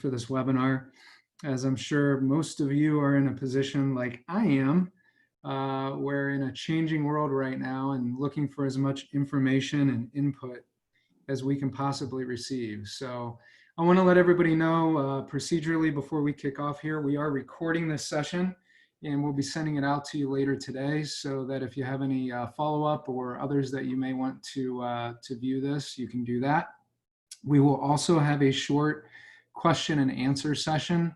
for this webinar, as I'm sure most of you are in a position like I am. We're in a changing world right now and looking for as much information and input as we can possibly receive. So I want to let everybody know procedurally before we kick off here, we are recording this session and we'll be sending it out to you later today, so that if you have any follow-up or others that you may want to view this, you can do that. We will also have a short question and answer session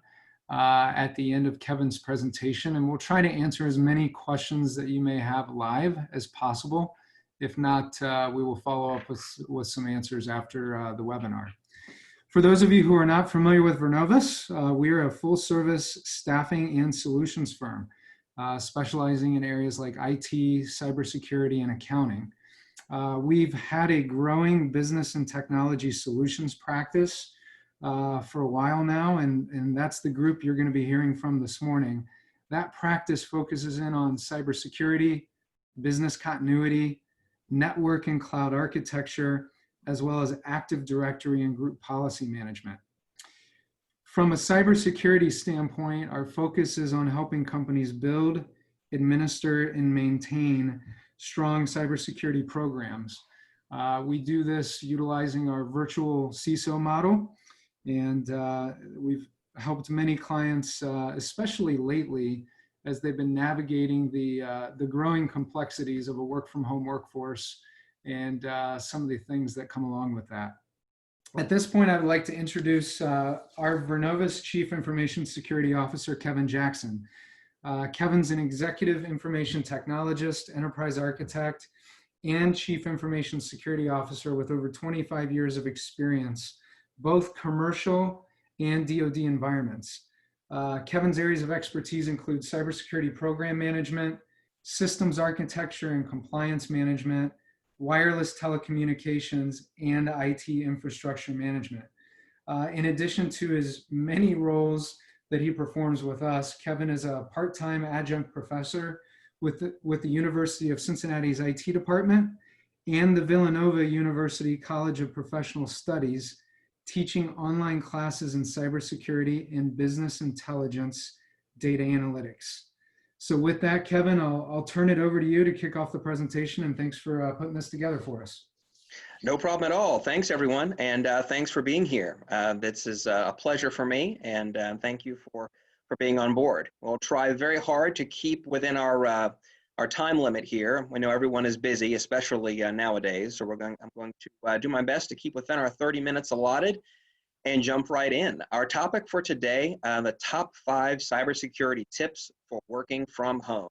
at the end of Kevin's presentation, and we'll try to answer as many questions that you may have live as possible. If not, we will follow up with some answers after the webinar. For those of you who are not familiar with Vernovis, we are a full-service staffing and solutions firm, specializing in areas like IT, cybersecurity, and accounting. We've had a growing business and technology solutions practice for a while now, and that's the group you're going to be hearing from this morning. That practice focuses in on cybersecurity, business continuity, network and cloud architecture, as well as Active Directory and group policy management. From a cybersecurity standpoint, our focus is on helping companies build, administer, and maintain strong cybersecurity programs. We do this utilizing our virtual CISO model, and we've helped many clients, especially lately, as they've been navigating the growing complexities of a work-from-home workforce and some of the things that come along with that. At this point, I would like to introduce our Vernovis Chief Information Security Officer, Kevin Jackson. Kevin's an executive information technologist, enterprise architect, and chief information security officer with over 25 years of experience, both commercial and DoD environments. Kevin's areas of expertise include cybersecurity program management, systems architecture and compliance management, wireless telecommunications, and IT infrastructure management. In addition to his many roles that he performs with us, Kevin is a part-time adjunct professor with the University of Cincinnati's IT department and the Villanova University College of Professional Studies, teaching online classes in cybersecurity and business intelligence data analytics. So with that, Kevin, I'll turn it over to you to kick off the presentation, and thanks for putting this together for us. No problem at all. Thanks, everyone, and thanks for being here. This is a pleasure for me, and thank you for being on board. We'll try very hard to keep within our time limit here. We know everyone is busy, especially nowadays, so I'm going to do my best to keep within our 30 minutes allotted and jump right in. Our topic for today, the top 5 cybersecurity tips for working from home.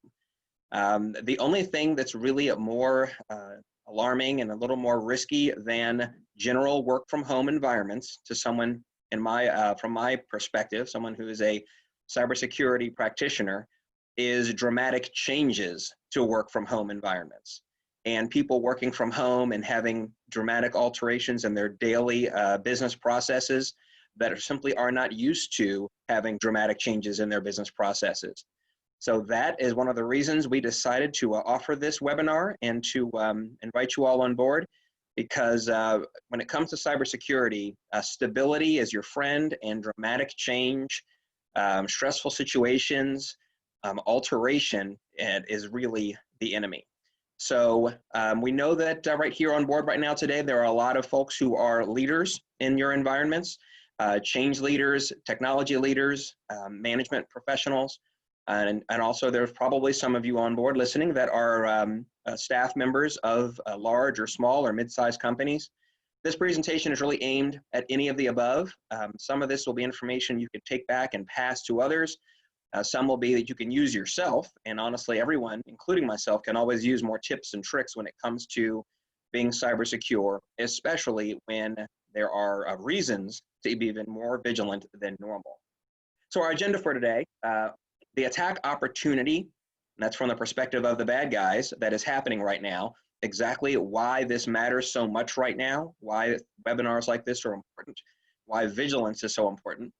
The only thing that's really more alarming and a little more risky than general work from home environments to someone in from my perspective, someone who is a cybersecurity practitioner, is dramatic changes to work from home environments. And people working from home and having dramatic alterations in their daily business processes that simply are not used to having dramatic changes in their business processes. So that is one of the reasons we decided to offer this webinar and to invite you all on board, because when it comes to cybersecurity, stability is your friend, and dramatic change, stressful situations, alteration is really the enemy. So we know that right here on board right now today, there are a lot of folks who are leaders in your environments, change leaders, technology leaders, management professionals, and also there's probably some of you on board listening that are staff members of large or small or mid-sized companies. This presentation is really aimed at any of the above. Some of this will be information you can take back and pass to others. Some will be that you can use yourself, and honestly, everyone, including myself, can always use more tips and tricks when it comes to being cyber secure, especially when there are reasons to be even more vigilant than normal. So our agenda for today, the attack opportunity, and that's from the perspective of the bad guys, that is happening right now, exactly why this matters so much right now, why webinars like this are important, why vigilance is so important.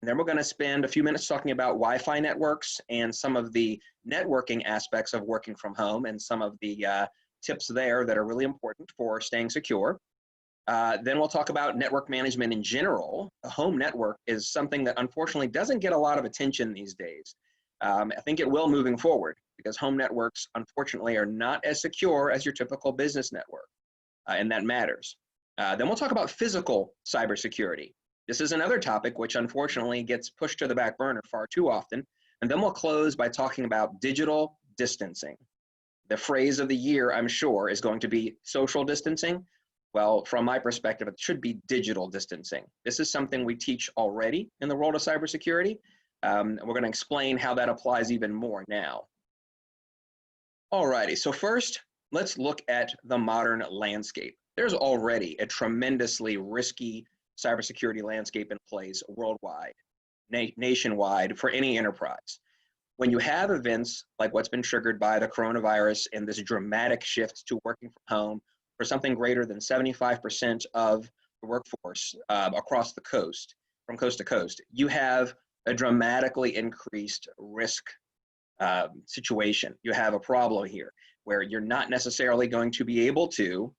And then we're going to spend a few minutes talking about Wi-Fi networks and some of the networking aspects of working from home and some of the tips there that are really important for staying secure. Then we'll talk about network management in general. A home network is something that unfortunately doesn't get a lot of attention these days. I think it will moving forward because home networks, unfortunately, are not as secure as your typical business network, and that matters. Then we'll talk about physical cybersecurity. This is another topic which unfortunately gets pushed to the back burner far too often. And then we'll close by talking about digital distancing. The phrase of the year, I'm sure, is going to be social distancing. Well, from my perspective, it should be digital distancing. This is something we teach already in the world of cybersecurity. And we're going to explain how that applies even more now. Alrighty, so first, let's look at the modern landscape. There's already a tremendously risky cybersecurity landscape in place worldwide, nationwide, for any enterprise. When you have events like what's been triggered by the coronavirus and this dramatic shift to working from home for something greater than 75% of the workforce across the coast, from coast to coast, you have a dramatically increased risk situation. You have a problem here where you're not necessarily going to be able to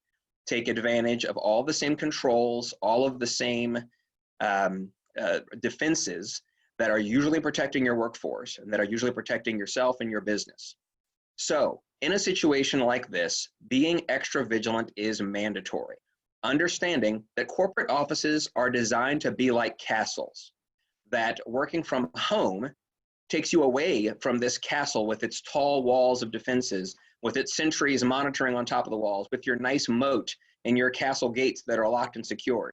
take advantage of all the same controls, all of the same defenses that are usually protecting your workforce and that are usually protecting yourself and your business. So in a situation like this, being extra vigilant is mandatory. Understanding that corporate offices are designed to be like castles, that working from home takes you away from this castle with its tall walls of defenses, with its sentries monitoring on top of the walls, with your nice moat and your castle gates that are locked and secured.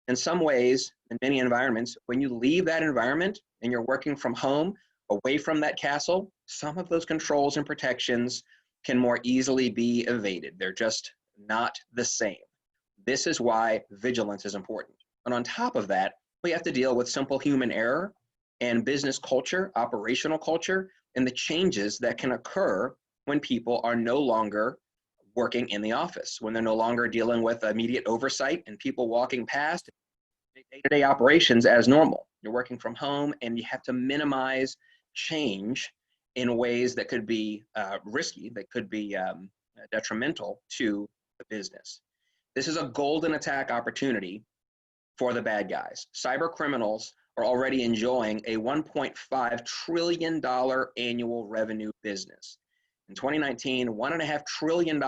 In some ways, in many environments, when you leave that environment and you're working from home, away from that castle, some of those controls and protections can more easily be evaded. They're just not the same. This is why vigilance is important. And on top of that, we have to deal with simple human error and business culture, operational culture, and the changes that can occur when people are no longer working in the office, when they're no longer dealing with immediate oversight and people walking past day-to-day operations as normal. You're working from home and you have to minimize change in ways that could be risky, that could be detrimental to the business. This is a golden attack opportunity for the bad guys. Cyber criminals are already enjoying a $1.5 trillion annual revenue business. In 2019, $1.5 trillion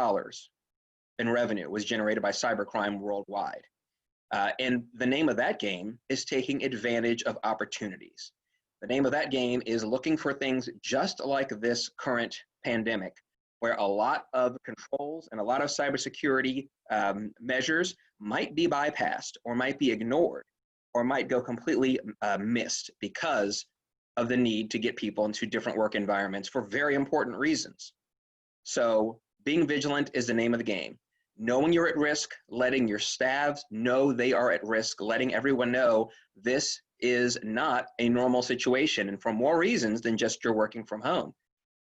in revenue was generated by cybercrime worldwide. And the name of that game is taking advantage of opportunities. The name of that game is looking for things just like this current pandemic, where a lot of controls and a lot of cybersecurity measures might be bypassed or might be ignored or might go completely missed because of the need to get people into different work environments for very important reasons. So being vigilant is the name of the game. Knowing you're at risk, letting your staffs know they are at risk, letting everyone know this is not a normal situation and for more reasons than just you're working from home.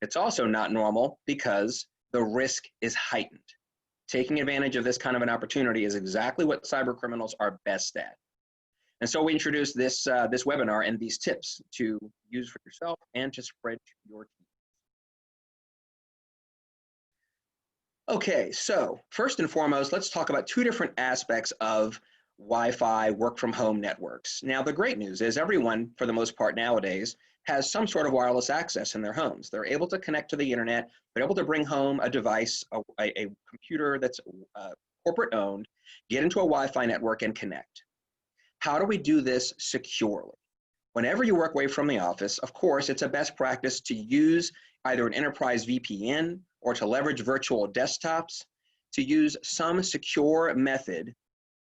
It's also not normal because the risk is heightened. Taking advantage of this kind of an opportunity is exactly what cyber criminals are best at. And so we introduced this webinar and these tips to use for yourself and to spread to your team. Okay, so first and foremost, let's talk about two different aspects of Wi-Fi work from home networks. Now, the great news is everyone, for the most part nowadays, has some sort of wireless access in their homes. They're able to connect to the internet. They're able to bring home a device, a computer that's corporate owned, get into a Wi-Fi network and connect. How do we do this securely? Whenever you work away from the office, of course, it's a best practice to use either an enterprise VPN or to leverage virtual desktops, to use some secure method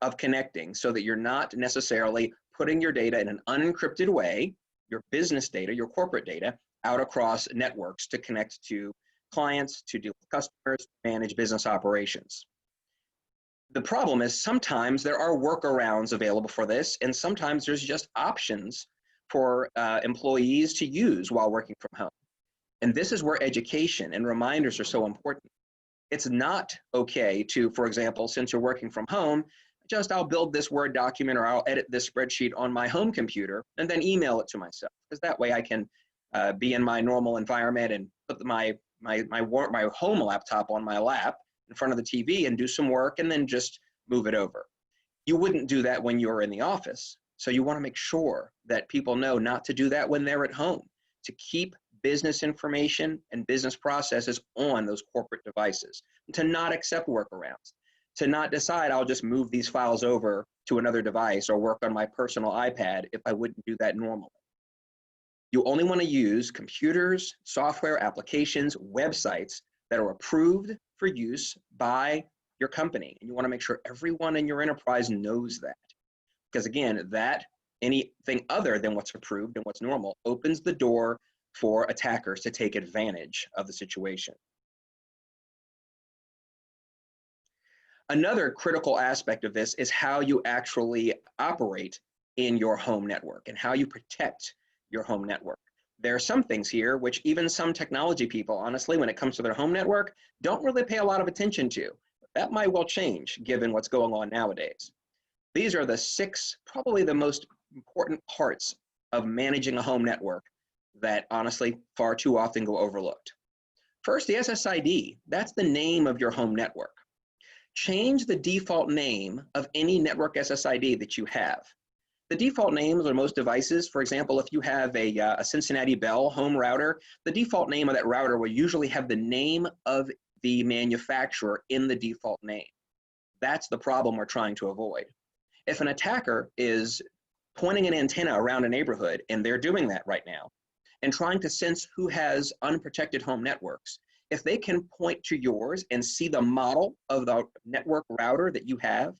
of connecting so that you're not necessarily putting your data in an unencrypted way, your business data, your corporate data, out across networks to connect to clients, to deal with customers, manage business operations. The problem is sometimes there are workarounds available for this, and sometimes there's just options for employees to use while working from home. And this is where education and reminders are so important. It's not okay to, for example, since you're working from home, I'll build this Word document or I'll edit this spreadsheet on my home computer and then email it to myself, because that way I can be in my normal environment and put my home laptop on my lap in front of the TV and do some work and then just move it over. You wouldn't do that when you're in the office. So you want to make sure that people know not to do that when they're at home, to keep business information and business processes on those corporate devices, to not accept workarounds, to not decide I'll just move these files over to another device or work on my personal iPad if I wouldn't do that normally. You only want to use computers, software, applications, websites that are approved for use by your company. And you want to make sure everyone in your enterprise knows that. Because again, that anything other than what's approved and what's normal opens the door for attackers to take advantage of the situation. Another critical aspect of this is how you actually operate in your home network and how you protect your home network. There are some things here which even some technology people, honestly, when it comes to their home network, don't really pay a lot of attention to. That might well change given what's going on nowadays. These are the 6, probably the most important parts of managing a home network that honestly far too often go overlooked. First, the SSID, that's the name of your home network. Change the default name of any network SSID that you have. The default names on most devices, for example, if you have a Cincinnati Bell home router, the default name of that router will usually have the name of the manufacturer in the default name. That's the problem we're trying to avoid. If an attacker is pointing an antenna around a neighborhood, and they're doing that right now, and trying to sense who has unprotected home networks, if they can point to yours and see the model of the network router that you have,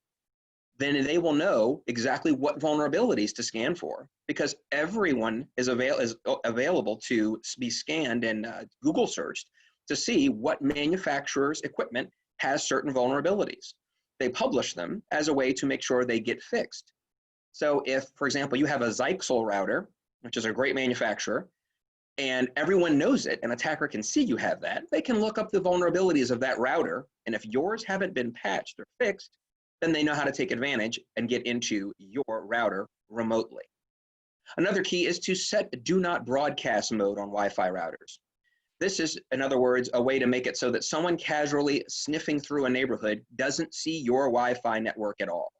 then they will know exactly what vulnerabilities to scan for, because everyone is available to be scanned and Google searched to see what manufacturer's equipment has certain vulnerabilities. They publish them as a way to make sure they get fixed. So if, for example, you have a Zyxel router, which is a great manufacturer, and everyone knows it, an attacker can see you have that, they can look up the vulnerabilities of that router, and if yours haven't been patched or fixed, then they know how to take advantage and get into your router remotely. Another key is to set do not broadcast mode on Wi-Fi routers. This is, in other words, a way to make it so that someone casually sniffing through a neighborhood doesn't see your Wi-Fi network at all.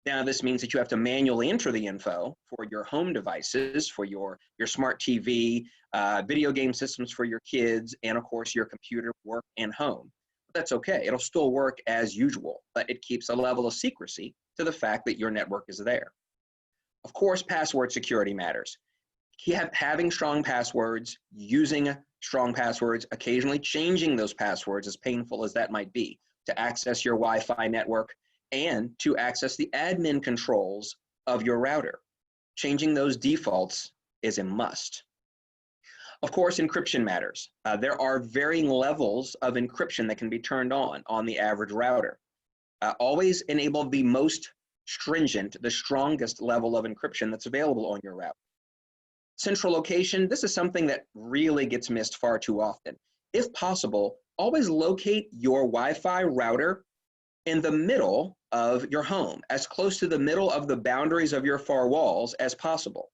Now, this means that you have to manually enter the info for your home devices, for your smart TV, video game systems for your kids, and of course your computer, work, and home. But that's okay. It'll still work as usual, but it keeps a level of secrecy to the fact that your network is there. Of course, password security matters. Having strong passwords, using strong passwords, occasionally changing those passwords, as painful as that might be, to access your Wi-Fi network and to access the admin controls of your router. Changing those defaults is a must. Of course, encryption matters. There are varying levels of encryption that can be turned on the average router. Always enable the most stringent, the strongest level of encryption that's available on your router. Central location, this is something that really gets missed far too often. If possible, always locate your Wi-Fi router in the middle of your home, as close to the middle of the boundaries of your four walls as possible.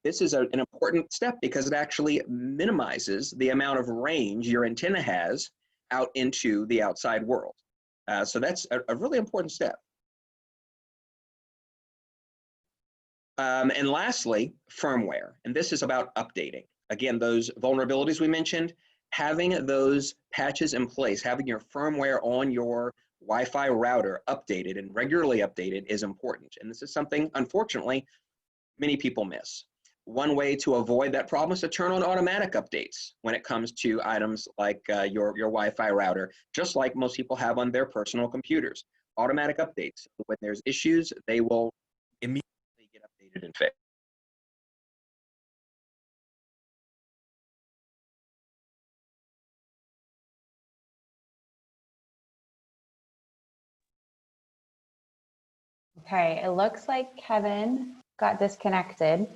This is an important step because it actually minimizes the amount of range your antenna has out into the outside world. So that's a really important step. And lastly, firmware. And this is about updating. Again, those vulnerabilities we mentioned, having those patches in place, having your firmware on your Wi-Fi router updated and regularly updated is important. And this is something, unfortunately, many people miss. One way to avoid that problem is to turn on automatic updates when it comes to items like your Wi-Fi router, just like most people have on their personal computers. Automatic updates. When there's issues, they will immediately get updated and fixed. Okay, it looks like Kevin got disconnected.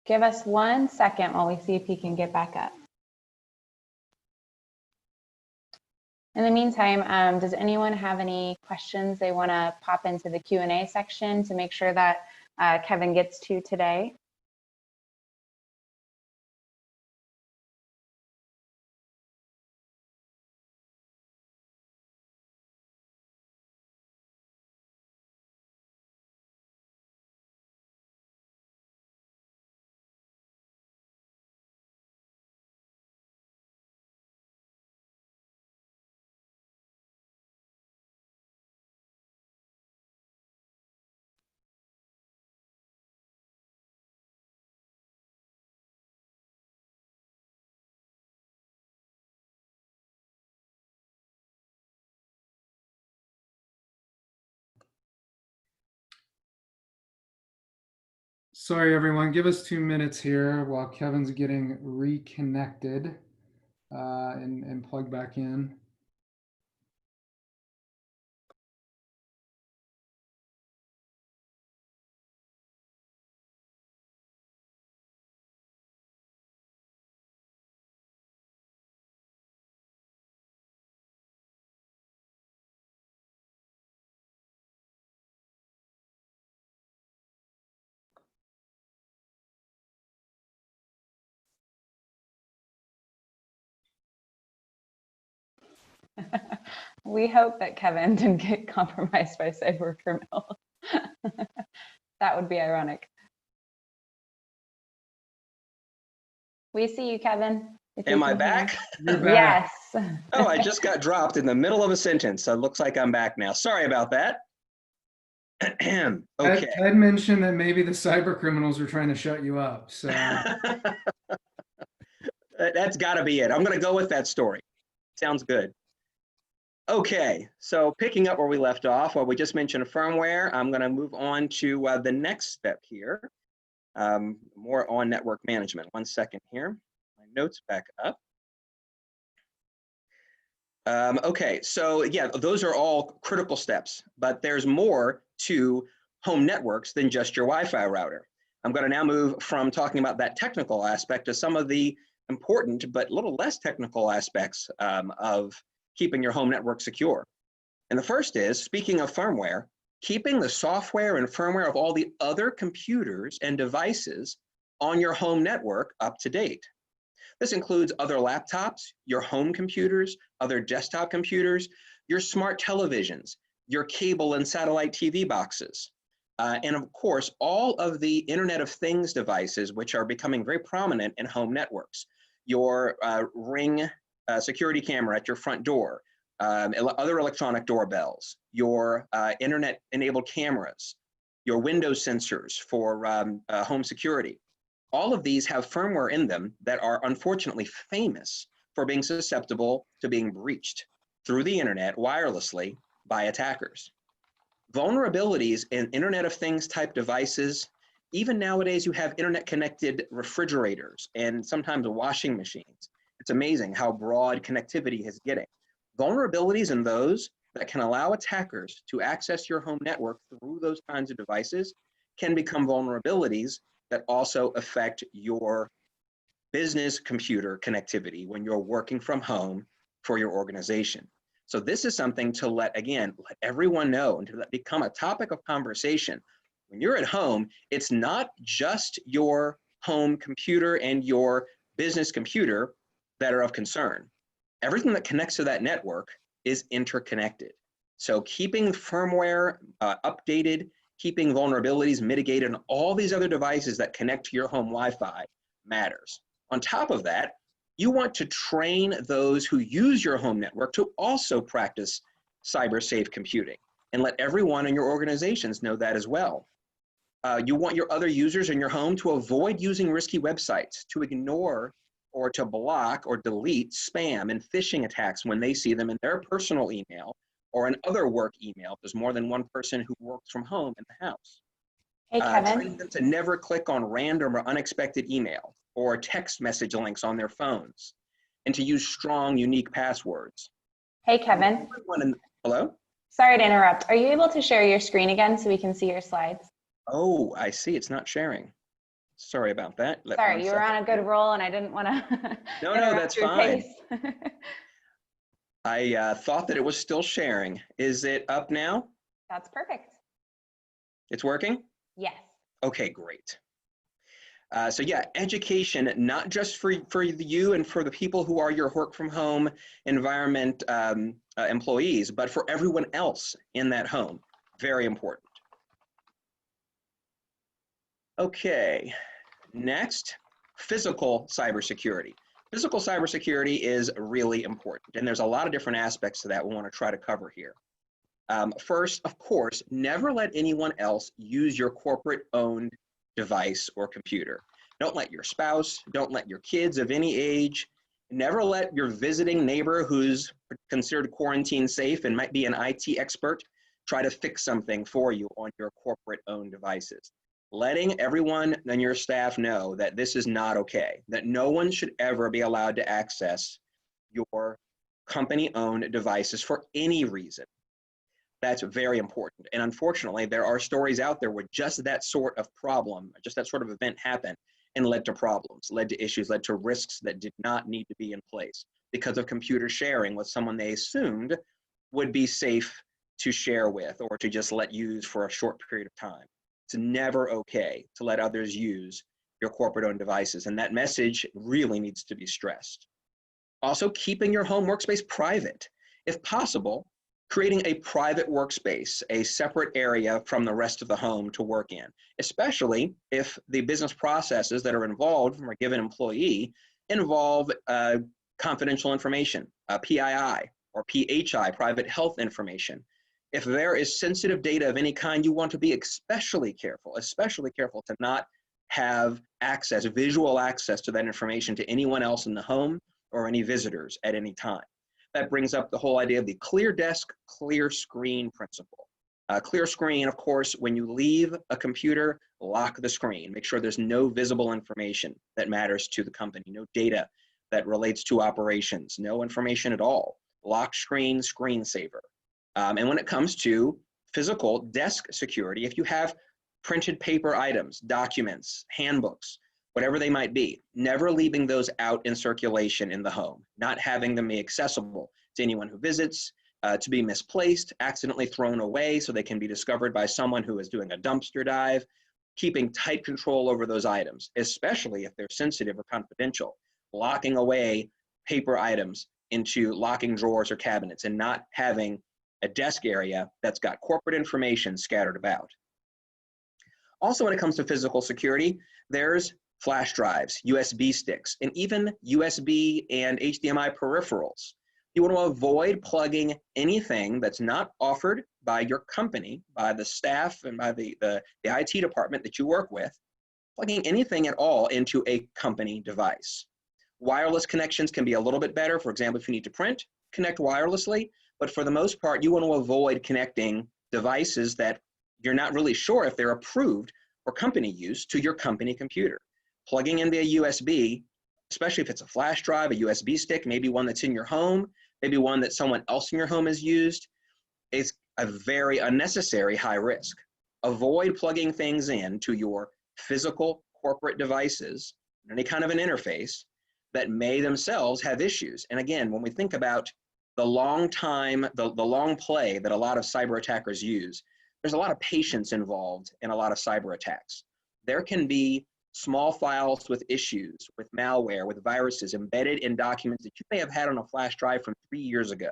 Give us 1 second while we see if he can get back up. In the meantime, does anyone have any questions they want to pop into the Q&A section to make sure that Kevin gets to today? Sorry, everyone. Give us 2 minutes here while Kevin's getting reconnected and plugged back in. We hope that Kevin didn't get compromised by cyber criminals. That would be ironic. We see you, Kevin. If you Am I can hear. back? You're back. Yes. Oh, I just got dropped in the middle of a sentence. So it looks like I'm back now. Sorry about that. Okay. Ted mentioned that maybe the cyber criminals were trying to shut you up. So That's got to be it. I'm going to go with that story. Sounds good. Okay, so picking up where we left off, well, we just mentioned firmware. I'm going to move on to the next step here, more on network management. 1 second here. My notes back up. Okay, so yeah, those are all critical steps, but there's more to home networks than just your Wi-Fi router. I'm going to now move from talking about that technical aspect to some of the important but a little less technical aspects of keeping your home network secure. And the first is, speaking of firmware, keeping the software and firmware of all the other computers and devices on your home network up to date. This includes other laptops, your home computers, other desktop computers, your smart televisions, your cable and satellite TV boxes, and of course, all of the Internet of Things devices, which are becoming very prominent in home networks. Your Ring security camera at your front door, other electronic doorbells, your Internet-enabled cameras, your window sensors for home security. All of these have firmware in them that are unfortunately famous for being susceptible to being breached through the internet wirelessly by attackers. Vulnerabilities in Internet of Things type devices, even nowadays you have internet connected refrigerators and sometimes washing machines. It's amazing how broad connectivity is getting. Vulnerabilities in those that can allow attackers to access your home network through those kinds of devices can become vulnerabilities that also affect your business computer connectivity when you're working from home for your organization. So this is something to let everyone know and to let become a topic of conversation. When you're at home, it's not just your home computer and your business computer that are of concern. Everything that connects to that network is interconnected. So keeping firmware updated, keeping vulnerabilities mitigated on all these other devices that connect to your home Wi-Fi matters. On top of that, you want to train those who use your home network to also practice cyber safe computing and let everyone in your organizations know that as well. You want your other users in your home to avoid using risky websites, to ignore or to block or delete spam and phishing attacks when they see them in their personal email or in other work email. There's more than one person who works from home in the house. Hey, Kevin. Train them to never click on random or unexpected email or text message links on their phones, and to use strong, unique passwords. Hey, Kevin. Hello? Sorry to interrupt. Are you able to share your screen again so we can see your slides? Oh, I see. It's not sharing. Sorry about that. Sorry, you were on a good roll and I didn't want to No, interrupt that's your fine. pace. I thought that it was still sharing. Is it up now? That's perfect. It's working? Yes. Okay, great. So yeah, education, not just for you and for the people who are your work from home environment employees, but for everyone else in that home. Very important. Okay, next, physical cybersecurity. Physical cybersecurity is really important, and there's a lot of different aspects to that we want to try to cover here. First, of course, never let anyone else use your corporate-owned device or computer. Don't let your spouse, don't let your kids of any age, never let your visiting neighbor who's considered quarantine safe and might be an IT expert try to fix something for you on your corporate-owned devices. letting everyone on your staff know that this is not okay, that no one should ever be allowed to access your company-owned devices for any reason. That's very important. And unfortunately, there are stories out there where just that sort of problem, just that sort of event happened and led to problems, led to issues, led to risks that did not need to be in place because of computer sharing with someone they assumed would be safe to share with or to just let use for a short period of time. It's never okay to let others use your corporate-owned devices, and that message really needs to be stressed. Also, keeping your home workspace private. If possible, creating a private workspace, a separate area from the rest of the home to work in, especially if the business processes that are involved from a given employee involve confidential information, PII or PHI, private health information. If there is sensitive data of any kind, you want to be especially careful to not have access, visual access to that information to anyone else in the home or any visitors at any time. That brings up the whole idea of the clear desk, clear screen principle. Clear screen, of course, when you leave a computer, lock the screen. Make sure there's no visible information that matters to the company, no data that relates to operations, no information at all. Lock screen, screensaver. And when it comes to physical desk security, if you have printed paper items, documents, handbooks, whatever they might be, never leaving those out in circulation in the home, not having them be accessible to anyone who visits, to be misplaced, accidentally thrown away so they can be discovered by someone who is doing a dumpster dive, keeping tight control over those items, especially if they're sensitive or confidential, locking away paper items into locking drawers or cabinets and not having a desk area that's got corporate information scattered about. Also, when it comes to physical security, there's flash drives, USB sticks, and even USB and HDMI peripherals. You want to avoid plugging anything that's not offered by your company, by the staff and by the IT department that you work with, plugging anything at all into a company device. Wireless connections can be a little bit better. For example, if you need to print, connect wirelessly, but for the most part, you want to avoid connecting devices that you're not really sure if they're approved for company use to your company computer. Plugging in via USB, especially if it's a flash drive, a USB stick, maybe one that's in your home, maybe one that someone else in your home has used, is a very unnecessary high risk. Avoid plugging things in to your physical corporate devices, any kind of an interface that may themselves have issues. And again, when we think about the long play that a lot of cyber attackers use, there's a lot of patience involved in a lot of cyber attacks. There can be small files with issues, with malware, with viruses embedded in documents that you may have had on a flash drive from 3 years ago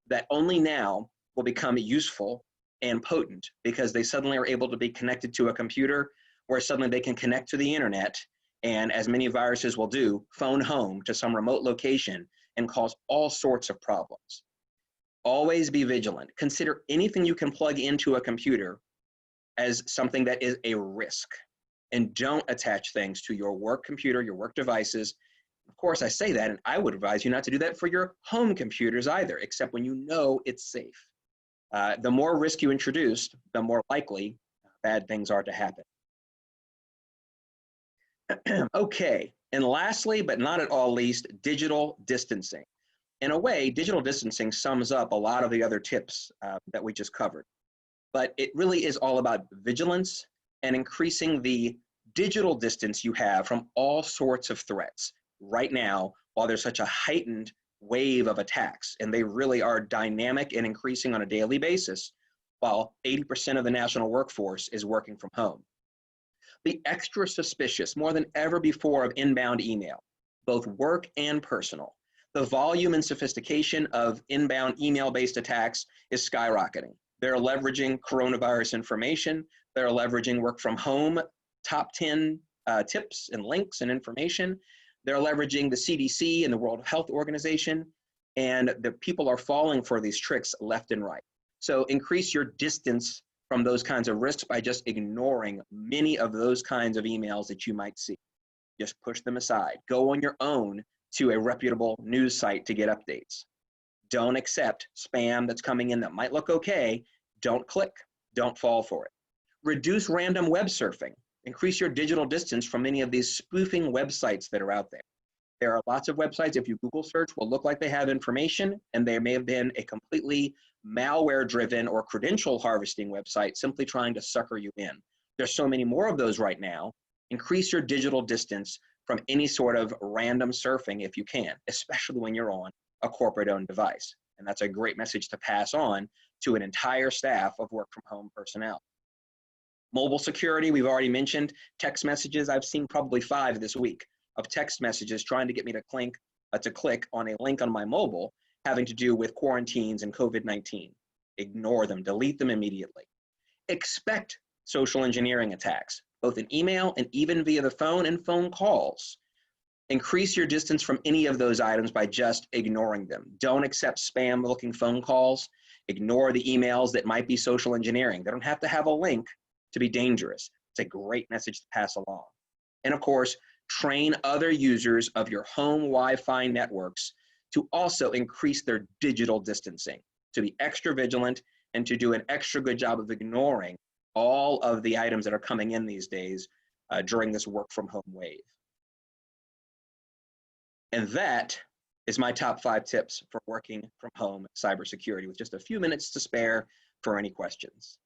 that only now will become useful and potent because they suddenly are able to be connected to a computer where suddenly they can connect to the internet and, as many viruses will do, phone home to some remote location and cause all sorts of problems. Always be vigilant. Consider anything you can plug into a computer as something that is a risk. And don't attach things to your work computer, your work devices. Of course, I say that, and I would advise you not to do that for your home computers either, except when you know it's safe. The more risk you introduce, the more likely bad things are to happen. Okay, and lastly, but not at all least, digital distancing. In a way, digital distancing sums up a lot of the other tips that we just covered. But it really is all about vigilance and increasing the digital distance you have from all sorts of threats. Right now, while there's such a heightened wave of attacks, and they really are dynamic and increasing on a daily basis, while 80% of the national workforce is working from home. Be extra suspicious more than ever before of inbound email, both work and personal. The volume and sophistication of inbound email-based attacks is skyrocketing. They're leveraging coronavirus information. They're leveraging work from home, top 10 tips and links and information. They're leveraging the CDC and the World Health Organization, and the people are falling for these tricks left and right. So increase your distance from those kinds of risks by just ignoring many of those kinds of emails that you might see. Just push them aside. Go on your own to a reputable news site to get updates. Don't accept spam that's coming in that might look okay. Don't click. Don't fall for it. Reduce random web surfing. increase your digital distance from many of these spoofing websites that are out there. There are lots of websites, if you Google search, will look like they have information, and they may have been a completely malware-driven or credential harvesting website simply trying to sucker you in. There's so many more of those right now. Increase your digital distance from any sort of random surfing if you can, especially when you're on a corporate-owned device. And that's a great message to pass on to an entire staff of work-from-home personnel. Mobile security, we've already mentioned. Text messages, I've seen probably 5 this week of text messages trying to get me to click on a link on my mobile having to do with quarantines and COVID-19. Ignore them, delete them immediately. Expect social engineering attacks, both in email and even via the phone and phone calls. Increase your distance from any of those items by just ignoring them. Don't accept spam-looking phone calls. Ignore the emails that might be social engineering. They don't have to have a link to be dangerous. It's a great message to pass along. And of course, train other users of your home Wi-Fi networks to also increase their digital distancing, to be extra vigilant and to do an extra good job of ignoring all of the items that are coming in these days during this work from home wave. And that is my top 5 tips for working from home cybersecurity, with just a few minutes to spare for any questions.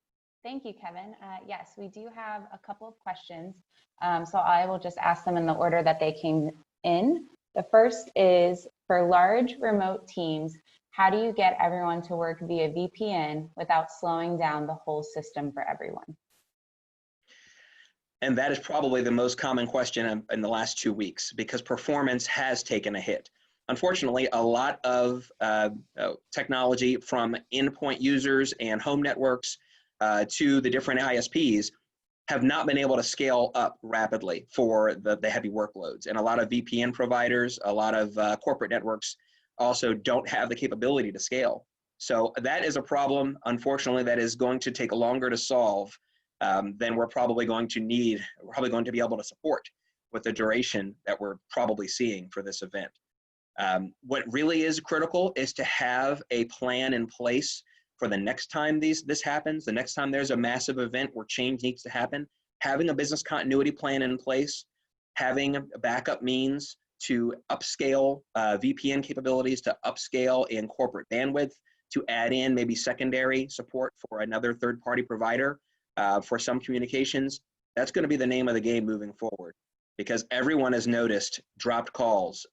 Thank you, Kevin. Yes, we do have a couple of questions. So I will just ask them in the order that they came in. The first is, for large remote teams, how do you get everyone to work via VPN without slowing down the whole system for everyone? And that is probably the most common question in the last 2 weeks, because performance has taken a hit. Unfortunately, a lot of technology from endpoint users and home networks to the different ISPs have not been able to scale up rapidly for the heavy workloads. And a lot of VPN providers, a lot of corporate networks also don't have the capability to scale. So that is a problem, unfortunately, that is going to take longer to solve than we're probably going to need, we're probably going to be able to support with the duration that we're probably seeing for this event. What really is critical is to have a plan in place for the next time this happens, the next time there's a massive event where change needs to happen. Having a business continuity plan in place, having a backup means to upscale VPN capabilities, to upscale in corporate bandwidth, to add in maybe secondary support for another third-party provider for some communications. That's going to be the name of the game moving forward, because everyone has noticed dropped calls,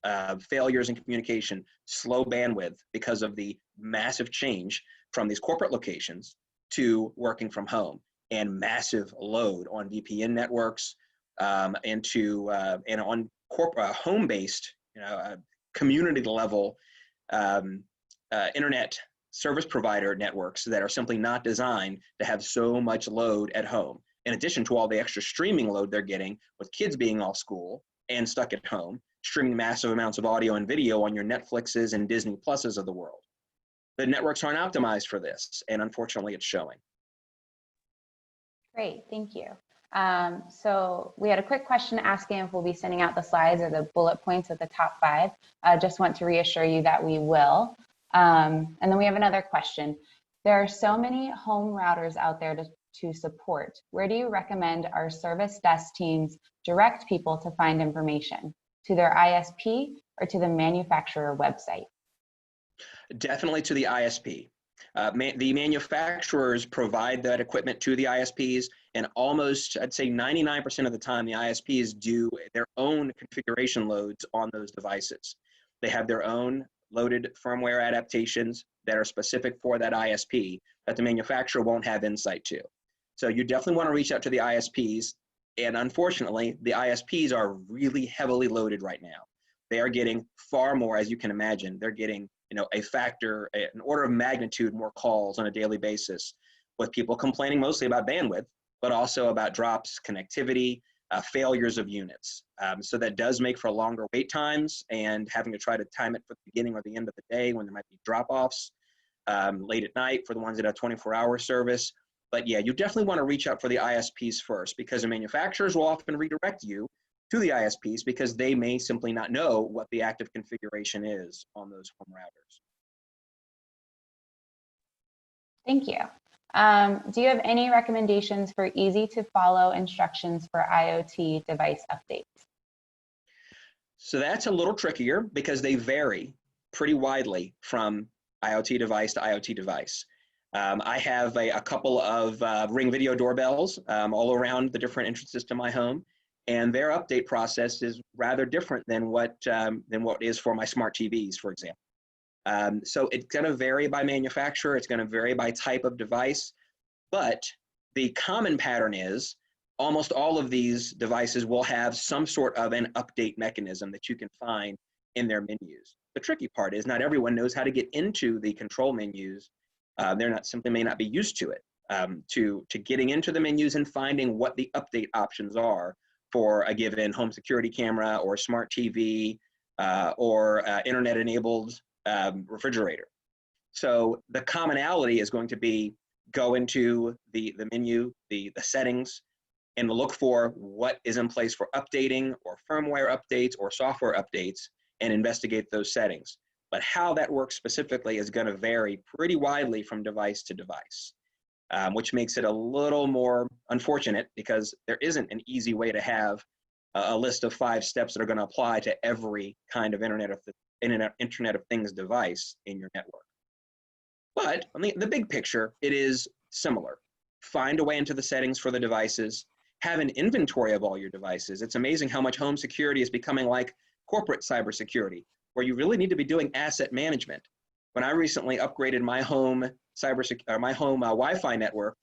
failures in communication, slow bandwidth because of the massive change from these corporate locations to working from home, and massive load on VPN networks and on home-based, community level internet service provider networks that are simply not designed to have so much load at home, in addition to all the extra streaming load they're getting with kids being off school and stuck at home, streaming massive amounts of audio and video on your Netflixes and Disney Pluses of the world. The networks aren't optimized for this, and unfortunately it's showing. Great, thank you. So we had a quick question asking if we'll be sending out the slides or the bullet points of the top 5. I just want to reassure you that we will. And then we have another question. There are so many home routers out there to support. Where do you recommend our service desk teams direct people to find information? To their ISP or to the manufacturer website? Definitely to the ISP. The manufacturers provide that equipment to the ISPs, and almost, I'd say 99% of the time, the ISPs do their own configuration loads on those devices. They have their own loaded firmware adaptations that are specific for that ISP that the manufacturer won't have insight to. So you definitely want to reach out to the ISPs, and unfortunately, the ISPs are really heavily loaded right now. They are getting far more, as you can imagine. They're getting a factor, an order of magnitude more calls on a daily basis, with people complaining mostly about bandwidth, but also about drops, connectivity, failures of units. So that does make for longer wait times and having to try to time it for the beginning or the end of the day when there might be drop-offs, late at night for the ones that have 24-hour service. But yeah, you definitely want to reach out for the ISPs first, because the manufacturers will often redirect you to the ISPs because they may simply not know what the active configuration is on those home routers. Thank you. Do you have any recommendations for easy to follow instructions for IoT device updates? So that's a little trickier because they vary pretty widely from IoT device to IoT device. I have a couple of Ring video doorbells all around the different entrances to my home, and their update process is rather different than what is for my smart TVs, for example. So it's going to vary by manufacturer. It's going to vary by type of device, but the common pattern is almost all of these devices will have some sort of an update mechanism that you can find in their menus. The tricky part is not everyone knows how to get into the control menus. They're not simply may not be used to it, to getting into the menus and finding what the update options are for a given home security camera or smart TV or internet-enabled refrigerator. So the commonality is going to be go into the menu, the settings, and look for what is in place for updating or firmware updates or software updates and investigate those settings. But how that works specifically is going to vary pretty widely from device to device, which makes it a little more unfortunate because there isn't an easy way to have a list of 5 steps that are going to apply to every kind of Internet of Things device in your network. But on the big picture, it is similar. Find a way into the settings for the devices, have an inventory of all your devices. It's amazing how much home security is becoming like corporate cybersecurity, where you really need to be doing asset management. When I recently upgraded my home Wi-Fi network,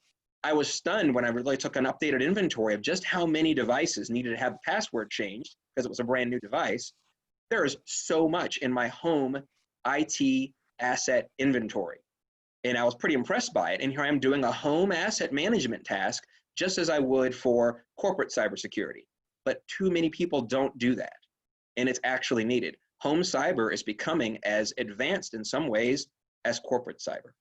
I was stunned when I really took an updated inventory of just how many devices needed to have the password changed because it was a brand new device. There is so much in my home IT asset inventory. And I was pretty impressed by it. And here I am doing a home asset management task just as I would for corporate cybersecurity. But too many people don't do that. And it's actually needed. Home cyber is becoming as advanced in some ways as corporate cyber.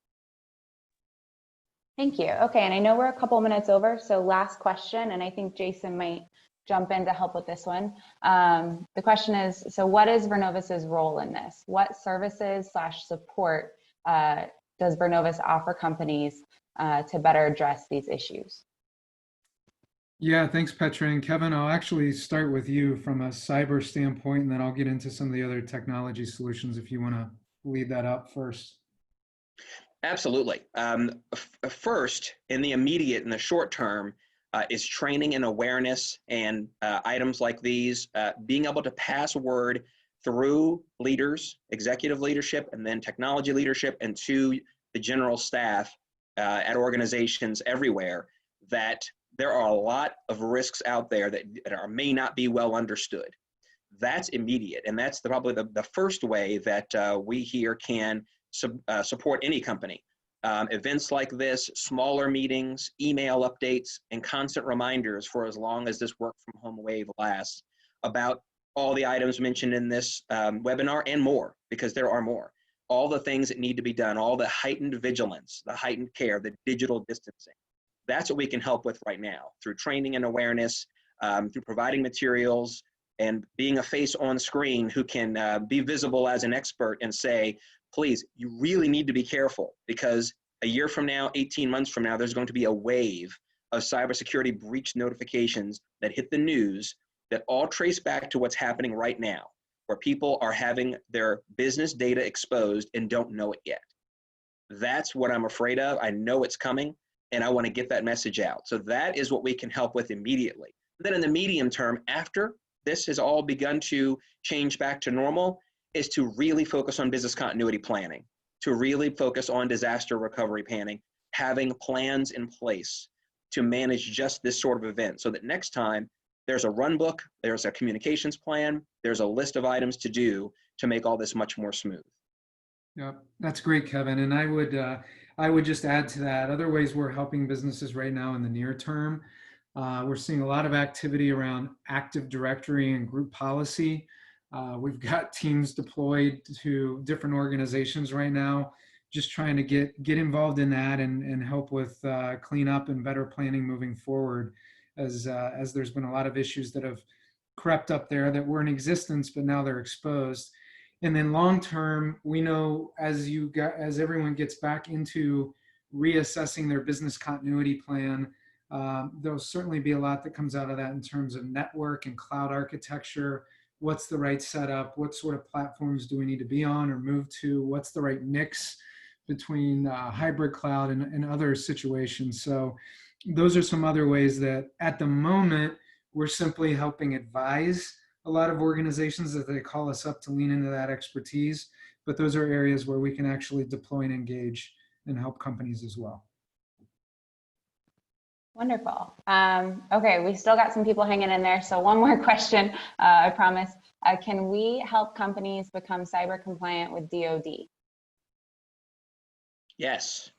Thank you. Okay, and I know we're a couple minutes over, so last question, and I think Jason might jump in to help with this one. The question is, so what is Vernovis's role in this? What services/support does Vernovis offer companies to better address these issues? Yeah, thanks, Petra. And Kevin, I'll actually start with you from a cyber standpoint, and then I'll get into some of the other technology solutions if you want to lead that up first. Absolutely. First, in the immediate, in the short term, is training and awareness and items like these, being able to pass word through leaders, executive leadership, and then technology leadership, and to the general staff at organizations everywhere, that there are a lot of risks out there that may not be well understood. That's immediate, and that's probably the first way that we here can support any company. Events like this, smaller meetings, email updates, and constant reminders for as long as this work from home wave lasts about all the items mentioned in this webinar and more, because there are more. All the things that need to be done, all the heightened vigilance, the heightened care, the digital distancing. That's what we can help with right now through training and awareness, through providing materials, and being a face on screen who can be visible as an expert and say, please, you really need to be careful, because a year from now, 18 months from now, there's going to be a wave of cybersecurity breach notifications that hit the news that all trace back to what's happening right now, where people are having their business data exposed and don't know it yet. That's what I'm afraid of. I know it's coming, and I want to get that message out. So that is what we can help with immediately. Then in the medium term, after this has all begun to change back to normal, is to really focus on business continuity planning, to really focus on disaster recovery planning, having plans in place to manage just this sort of event, so that next time there's a run book, there's a communications plan, there's a list of items to do to make all this much more smooth. Yeah, that's great, Kevin. And I would just add to that, other ways we're helping businesses right now in the near term. We're seeing a lot of activity around Active Directory and group policy. We've got teams deployed to different organizations right now, just trying to get involved in that and help with cleanup and better planning moving forward, as there's been a lot of issues that have crept up there that were in existence, but now they're exposed. And then long term, we know as everyone gets back into reassessing their business continuity plan. There'll certainly be a lot that comes out of that in terms of network and cloud architecture. What's the right setup? What sort of platforms do we need to be on or move to? What's the right mix between hybrid cloud and other situations? So those are some other ways that at the moment, we're simply helping advise a lot of organizations that they call us up to lean into that expertise. But those are areas where we can actually deploy and engage and help companies as well. Wonderful. Okay, we still got some people hanging in there. So one more question, I promise. Can we help companies become cyber compliant with DoD? Yes.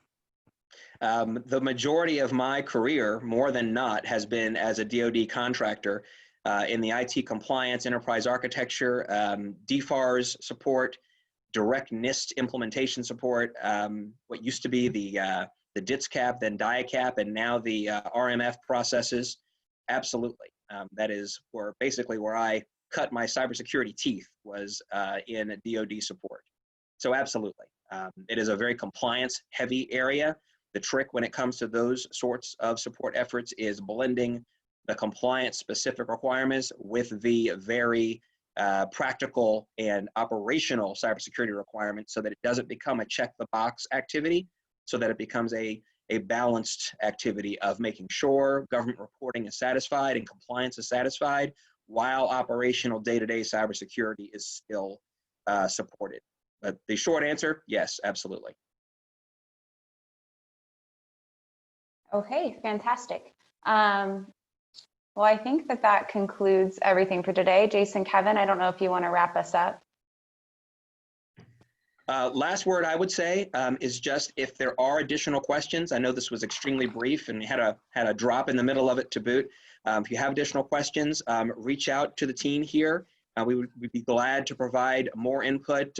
The majority of my career, more than not, has been as a DoD contractor in the IT compliance, enterprise architecture, DFARS support, direct NIST implementation support, what used to be the DITSCAP, then DIACAP, and now the RMF processes. Absolutely. That is basically where I cut my cybersecurity teeth, was in DoD support. So absolutely. It is a very compliance heavy area. The trick when it comes to those sorts of support efforts is blending the compliance specific requirements with the very practical and operational cybersecurity requirements, so that it doesn't become a check the box activity, so that it becomes a balanced activity of making sure government reporting is satisfied and compliance is satisfied, while operational day-to-day cybersecurity is still supported. But the short answer, yes, absolutely. Okay, fantastic. Well, I think that concludes everything for today. Jason, Kevin, I don't know if you want to wrap us up. Last word I would say is just, if there are additional questions, I know this was extremely brief and had a drop in the middle of it to boot. If you have additional questions, reach out to the team here. We'd be glad to provide more input,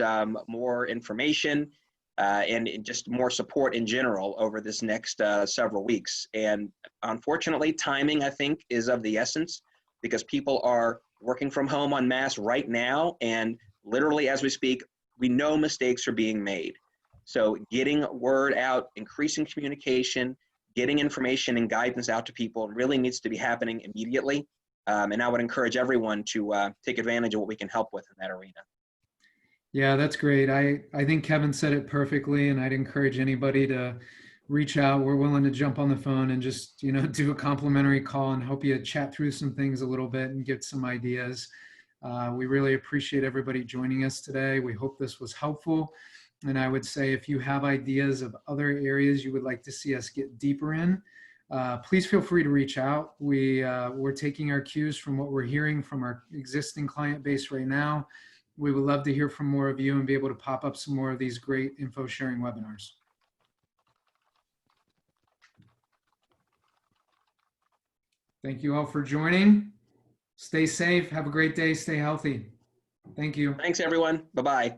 more information, and just more support in general over this next several weeks. And unfortunately, timing, I think, is of the essence, because people are working from home en masse right now, and literally as we speak, we know mistakes are being made. So getting word out, increasing communication, getting information and guidance out to people really needs to be happening immediately. And I would encourage everyone to take advantage of what we can help with in that arena. Yeah, that's great. I think Kevin said it perfectly, and I'd encourage anybody to reach out. We're willing to jump on the phone and just, do a complimentary call and help you chat through some things a little bit and get some ideas. We really appreciate everybody joining us today. We hope this was helpful. And I would say, if you have ideas of other areas you would like to see us get deeper in, please feel free to reach out. We're taking our cues from what we're hearing from our existing client base right now. We would love to hear from more of you and be able to pop up some more of these great info sharing webinars. Thank you all for joining. Stay safe. Have a great day. Stay healthy. Thank you. Thanks, everyone. Bye-bye.